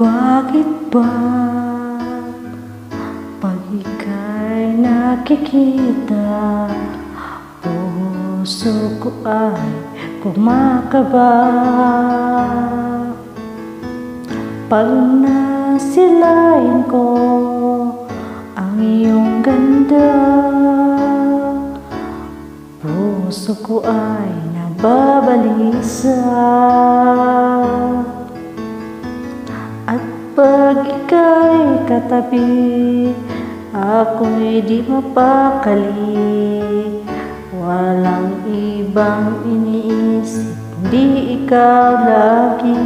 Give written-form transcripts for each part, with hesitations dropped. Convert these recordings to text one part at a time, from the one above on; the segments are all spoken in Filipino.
Bakit ba pag ika'y nakikita, puso ko ay kumakaba? Pag nasilayan ko ang iyong ganda, puso ko ay nababalisa. At pag ika'y katabi, ako'y di mapakali. Walang ibang iniisip, di ikaw lagi.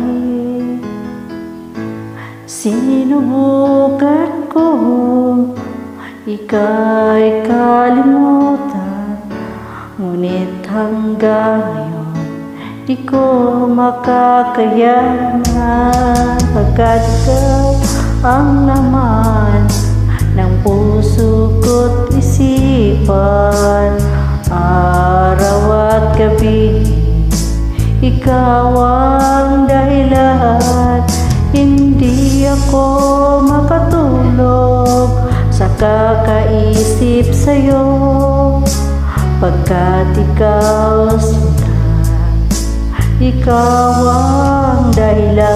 Sinubukan ko, ika'y kalimutan, ngunit hanggang ngayon di ko makakayanan. Pagkat ikaw ang laman ng puso ko't isipan, araw at gabi ikaw ang dahilan. Hindi ako makatulog sa kakaisip sa'yo, pagkat ikaw sinta, ikaw ang dahilan.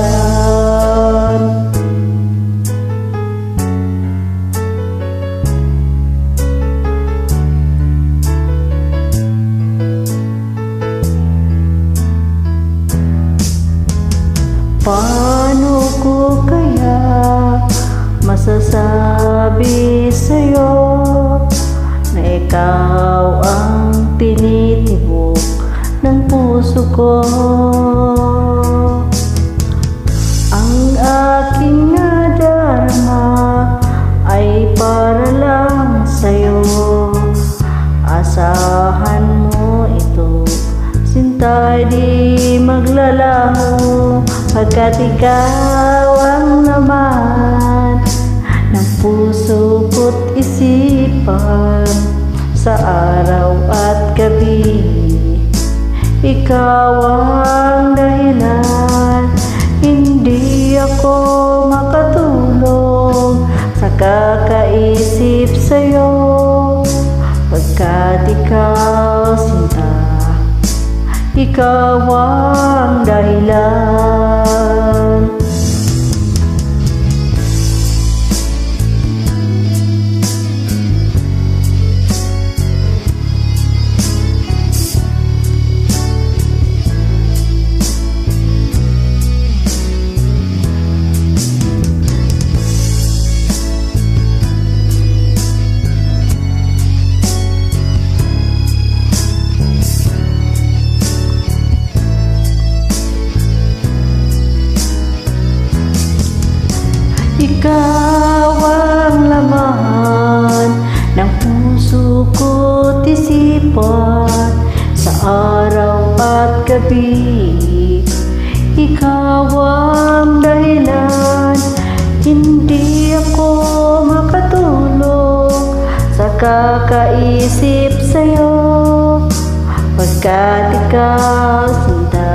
Paano ko kaya masasabi sa'yo na ikaw ang tinitibok ng puso ko? Ang aking nadarama ay para lang sa'yo. Asahan mo ito, sinta'y di maglalaho, pagkat ikaw ang laman ng puso ko't isipan, sa araw at gabi ikaw ang dahilan. Hindi ako makatulog sa kakaisip sa'yo, pagkat ikaw sinta, ikaw ang dahilan. Ikaw ang laman ng puso ko't isipan, sa araw at gabi ikaw ang dahilan. Hindi ako makatulog sa kakaisip sa'yo, pagkat ikaw sinta,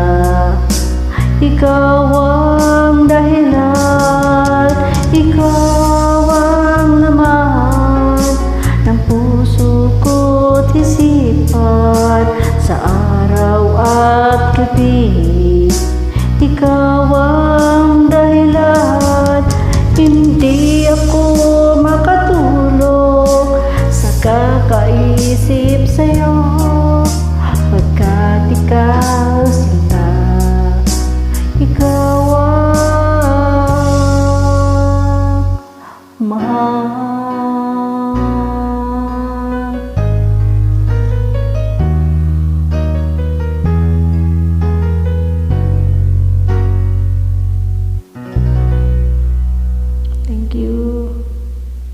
ikaw ang dahilan. Ikaw ang laman ng puso ko't isipan, sa araw at gabi ikaw ang